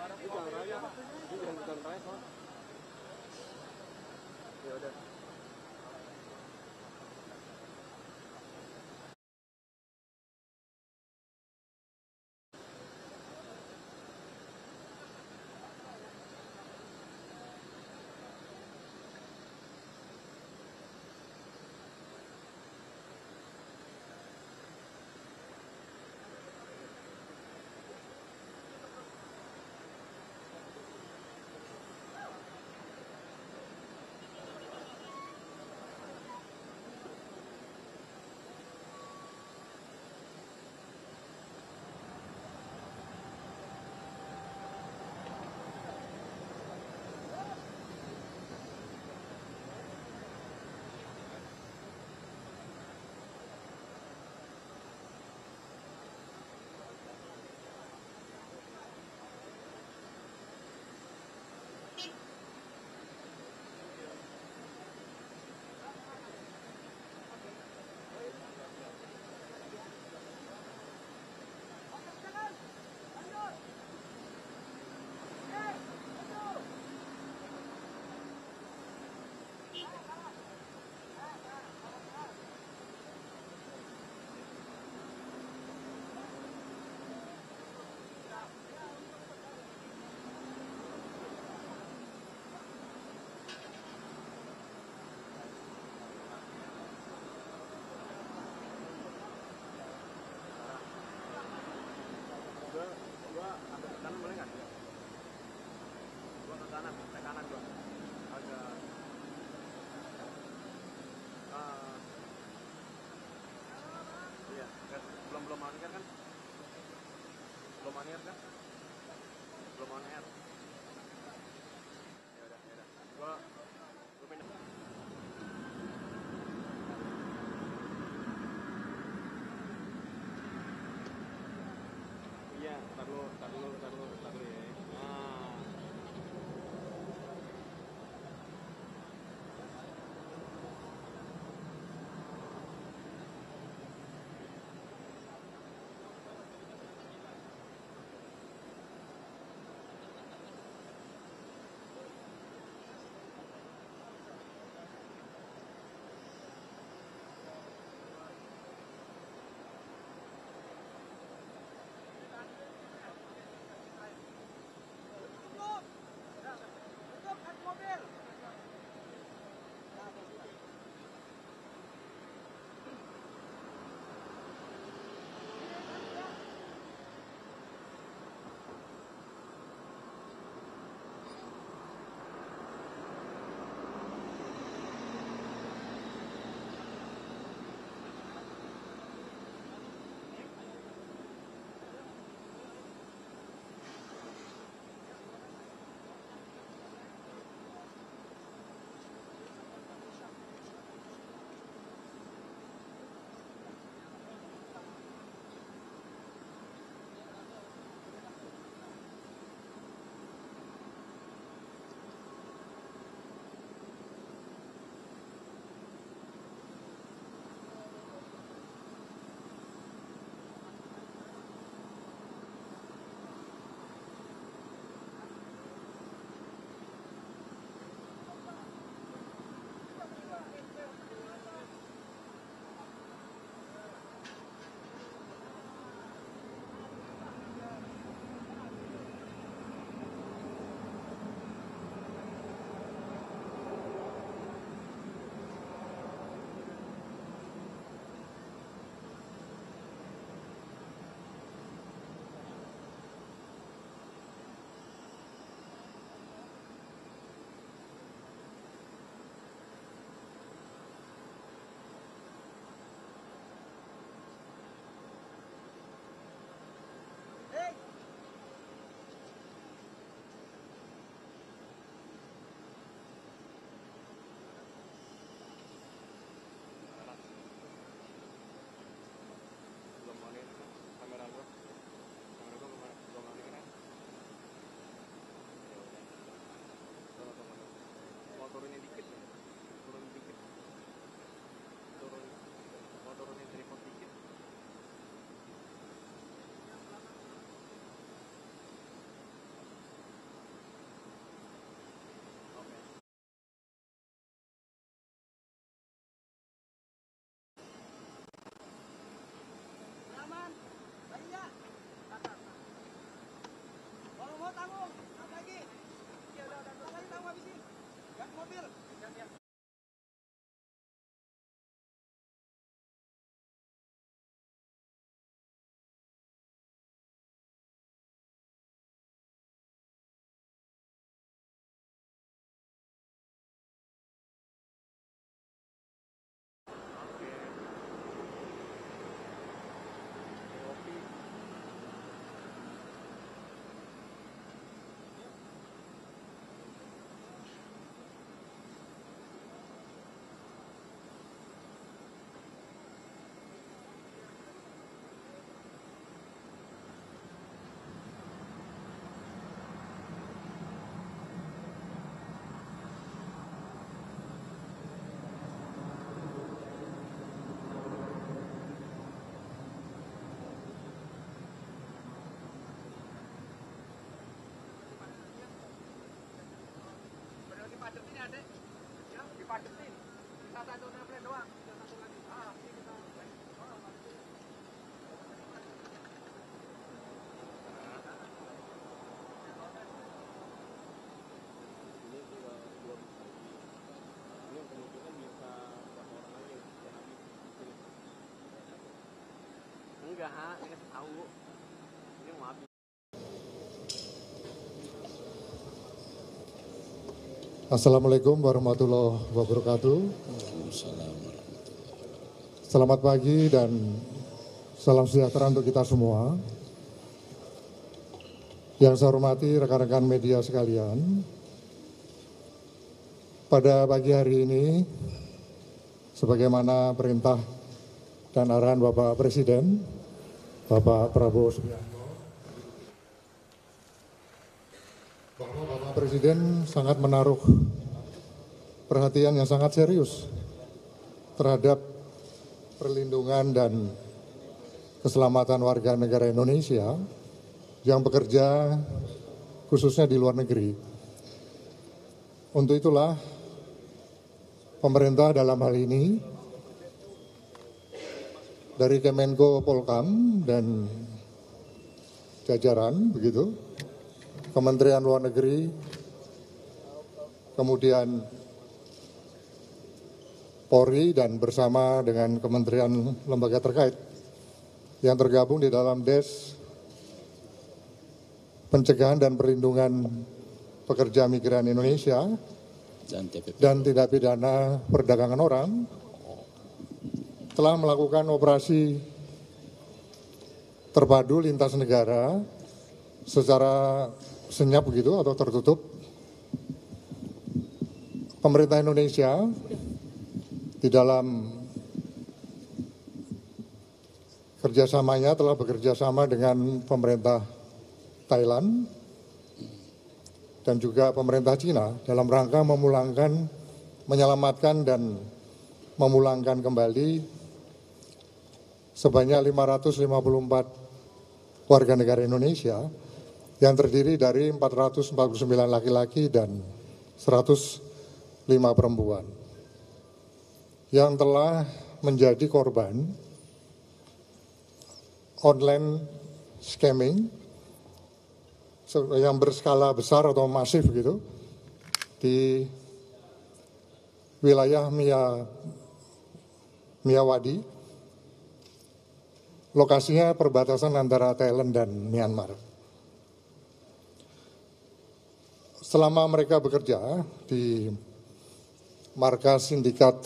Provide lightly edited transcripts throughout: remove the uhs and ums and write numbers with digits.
Ini jalan raya, ini jalan raya soalnya. Ya udah. Gua agak ke kanan boleh nggak? Gua ke kanan gua. Agak iya, belum on air kan? Belum on air kan? Belum on air. Ya udah. Gua pindah. Iya, tar dulu ya. Nah. Dipadetin. Kita satu nempel doang. Kita satu lagi. Ini kita. Ini juga belum. Ini kemungkinan bisa berapa orang lagi yang habis. Enggak, ini kasih tahu. Ini mau habis. Assalamualaikum warahmatullahi wabarakatuh. Selamat pagi dan salam sejahtera untuk kita semua. Yang saya hormati rekan-rekan media sekalian, pada pagi hari ini, sebagaimana perintah dan arahan Bapak Presiden, Bapak Prabowo Subianto, bahwa Bapak Presiden sangat menaruh perhatian yang sangat serius terhadap perlindungan dan keselamatan warga negara Indonesia yang bekerja khususnya di luar negeri. Untuk itulah pemerintah dalam hal ini dari Kemenko Polhukam dan jajaran begitu, Kementerian Luar Negeri, kemudian Polri dan bersama dengan kementerian lembaga terkait yang tergabung di dalam Des Pencegahan dan Perlindungan Pekerja Migran Indonesia dan Tindak Pidana Perdagangan Orang telah melakukan operasi terpadu lintas negara secara senyap begitu atau tertutup. Pemerintah Indonesia di dalam kerjasamanya telah bekerjasama dengan pemerintah Thailand dan juga pemerintah Cina dalam rangka menyelamatkan dan memulangkan kembali sebanyak 554 warga negara Indonesia yang terdiri dari 449 laki-laki dan 105 perempuan yang telah menjadi korban online scamming yang berskala besar atau masif gitu di wilayah Miyawadi, lokasinya perbatasan antara Thailand dan Myanmar. Selama mereka bekerja di markas sindikat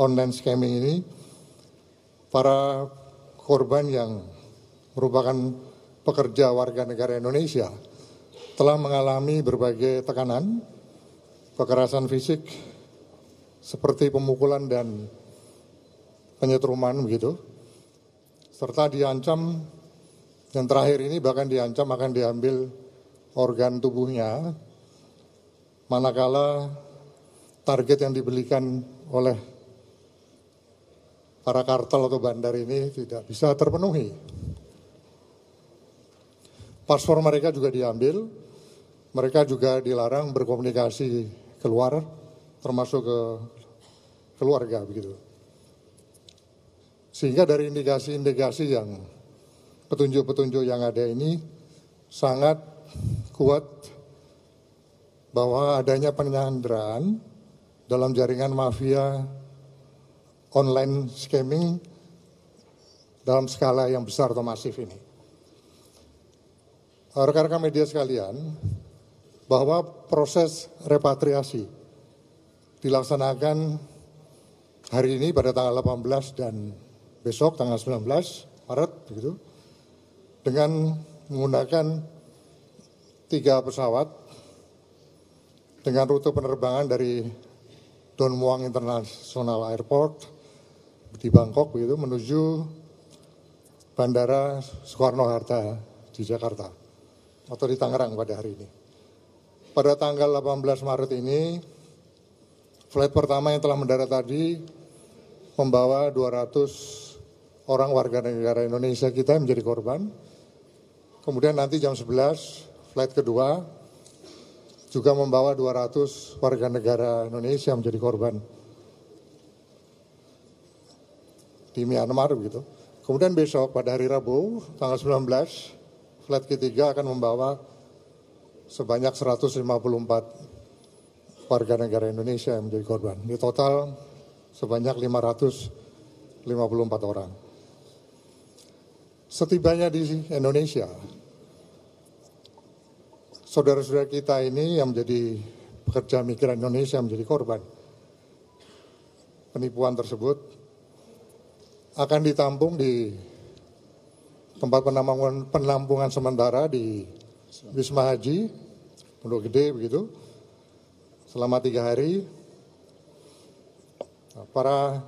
online scamming ini, para korban yang merupakan pekerja warga negara Indonesia telah mengalami berbagai tekanan, kekerasan fisik, seperti pemukulan dan penyetruman begitu, serta diancam, yang terakhir ini bahkan diancam akan diambil organ tubuhnya, manakala target yang dibelikan oleh para kartel atau bandar ini tidak bisa terpenuhi. Paspor mereka juga diambil, mereka juga dilarang berkomunikasi keluar, termasuk ke keluarga begitu. Sehingga dari indikasi-indikasi yang petunjuk-petunjuk yang ada ini sangat kuat bahwa adanya penyanderaan dalam jaringan mafia online scamming dalam skala yang besar atau masif ini. Rekan-rekan media sekalian, bahwa proses repatriasi dilaksanakan hari ini pada tanggal 18 dan besok tanggal 19 Maret begitu, dengan menggunakan 3 pesawat dengan rute penerbangan dari Don Muang International Airport di Bangkok begitu menuju Bandara Soekarno-Hatta di Jakarta atau di Tangerang pada hari ini. Pada tanggal 18 Maret ini, flight pertama yang telah mendarat tadi membawa 200 orang warga negara Indonesia kita yang menjadi korban. Kemudian nanti jam 11, flight kedua juga membawa 200 warga negara Indonesia menjadi korban di Myanmar begitu. Kemudian besok pada hari Rabu tanggal 19, flight ketiga akan membawa sebanyak 154 warga negara Indonesia yang menjadi korban. Di total sebanyak 554 orang. Setibanya di Indonesia, saudara-saudara kita ini yang menjadi pekerja migran Indonesia menjadi korban penipuan tersebut akan ditampung di tempat penampungan sementara di Wisma Haji Pondok Gede begitu selama 3 hari. Para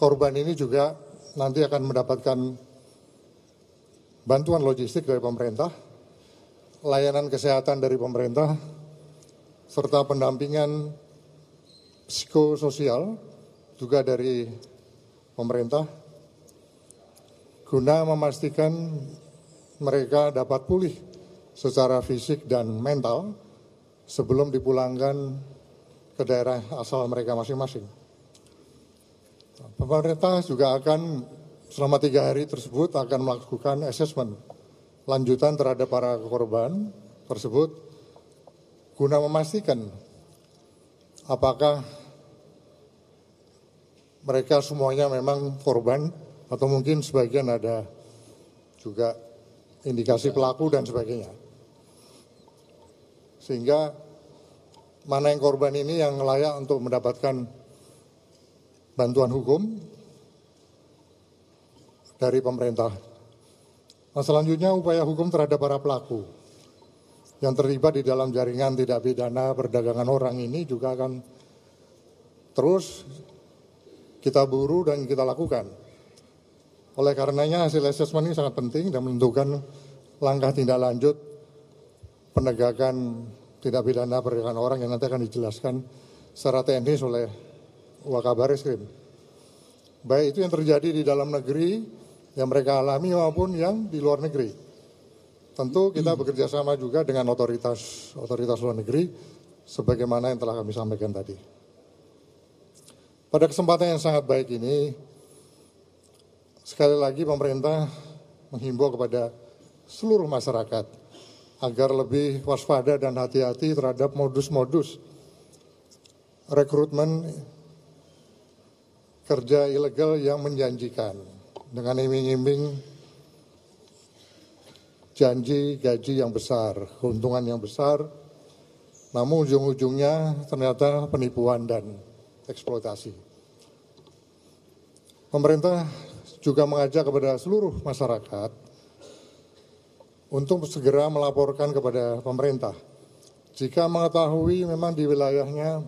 korban ini juga nanti akan mendapatkan bantuan logistik dari pemerintah, layanan kesehatan dari pemerintah, serta pendampingan psikososial juga dari pemerintah, guna memastikan mereka dapat pulih secara fisik dan mental sebelum dipulangkan ke daerah asal mereka masing-masing. Pemerintah juga akan selama 3 hari tersebut akan melakukan asesmen lanjutan terhadap para korban tersebut guna memastikan apakah mereka semuanya memang korban atau mungkin sebagian ada juga indikasi pelaku dan sebagainya. Sehingga mana yang korban ini yang layak untuk mendapatkan bantuan hukum dari pemerintah. Nah, selanjutnya upaya hukum terhadap para pelaku yang terlibat di dalam jaringan tindak pidana perdagangan orang ini juga akan terus kita buru dan kita lakukan. Oleh karenanya hasil asesmen ini sangat penting dan menentukan langkah tindak lanjut penegakan tindak pidana perdagangan orang yang nanti akan dijelaskan secara teknis oleh Wakabariskim. Baik itu yang terjadi di dalam negeri yang mereka alami maupun yang di luar negeri. Tentu kita bekerja sama juga dengan otoritas luar negeri sebagaimana yang telah kami sampaikan tadi. Pada kesempatan yang sangat baik ini, sekali lagi pemerintah menghimbau kepada seluruh masyarakat agar lebih waspada dan hati-hati terhadap modus-modus rekrutmen kerja ilegal yang menjanjikan dengan iming-iming janji gaji yang besar, keuntungan yang besar, namun ujung-ujungnya ternyata penipuan dan eksploitasi. Pemerintah juga mengajak kepada seluruh masyarakat untuk segera melaporkan kepada pemerintah jika mengetahui memang di wilayahnya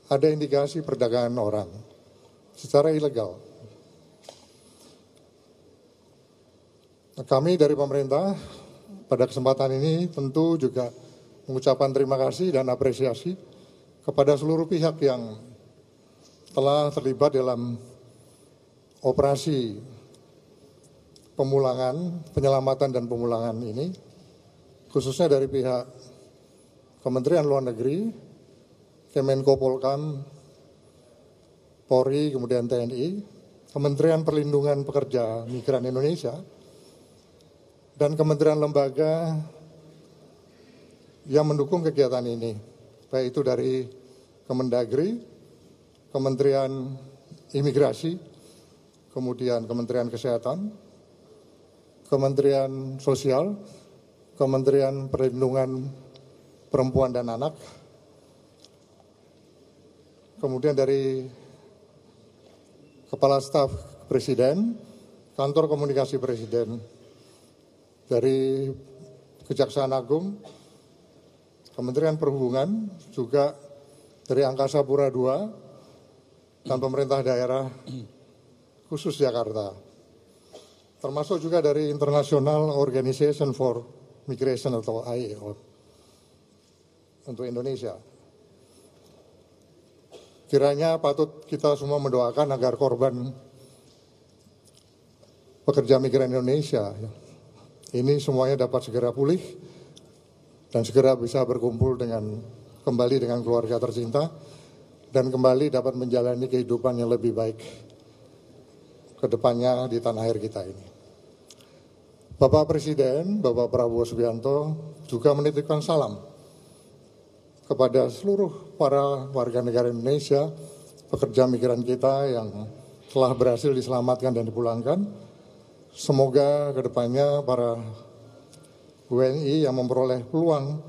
ada indikasi perdagangan orang secara ilegal. Kami dari pemerintah pada kesempatan ini tentu juga mengucapkan terima kasih dan apresiasi kepada seluruh pihak yang telah terlibat dalam operasi penyelamatan dan pemulangan ini, khususnya dari pihak Kementerian Luar Negeri, Kemenko Polkam, Polri, kemudian TNI, Kementerian Perlindungan Pekerja Migran Indonesia, dan kementerian lembaga yang mendukung kegiatan ini, baik itu dari Kemendagri, Kementerian Imigrasi, kemudian Kementerian Kesehatan, Kementerian Sosial, Kementerian Perlindungan Perempuan dan Anak, kemudian dari Kepala Staf Presiden, Kantor Komunikasi Presiden, dari Kejaksaan Agung, Kementerian Perhubungan, juga dari Angkasa Pura II, dan pemerintah daerah khusus Jakarta. Termasuk juga dari International Organization for Migration atau IAO untuk Indonesia. Kiranya patut kita semua mendoakan agar korban pekerja migran Indonesia ini semuanya dapat segera pulih dan segera bisa berkumpul kembali dengan keluarga tercinta dan kembali dapat menjalani kehidupan yang lebih baik ke depannya di tanah air kita ini. Bapak Presiden, Bapak Prabowo Subianto juga menitipkan salam kepada seluruh para warga negara Indonesia, pekerja migran kita yang telah berhasil diselamatkan dan dipulangkan. Semoga kedepannya para WNI yang memperoleh peluang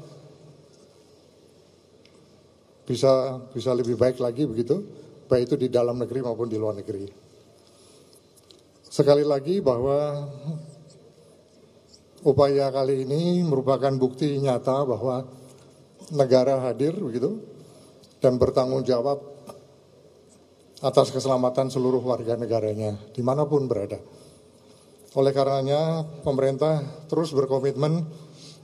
bisa lebih baik lagi begitu, baik itu di dalam negeri maupun di luar negeri. Sekali lagi bahwa upaya kali ini merupakan bukti nyata bahwa negara hadir begitu dan bertanggung jawab atas keselamatan seluruh warga negaranya dimanapun berada. Oleh karenanya pemerintah terus berkomitmen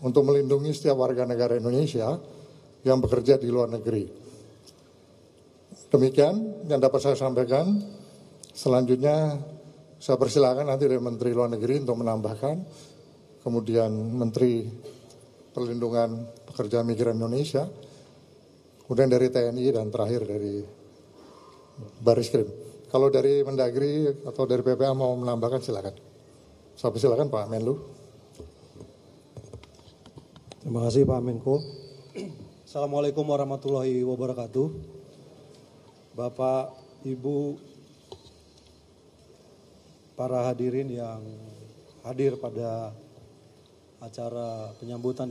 untuk melindungi setiap warga negara Indonesia yang bekerja di luar negeri. Demikian yang dapat saya sampaikan. Selanjutnya saya persilakan nanti dari Menteri Luar Negeri untuk menambahkan, kemudian Menteri Perlindungan Pekerja Migran Indonesia, kemudian dari TNI, dan terakhir dari Bariskrim. Kalau dari Mendagri atau dari PPA mau menambahkan silakan. Saya persilakan Pak Menlu. Terima kasih Pak Menko. Assalamualaikum warahmatullahi wabarakatuh. Bapak, Ibu, para hadirin yang hadir pada acara penyambutan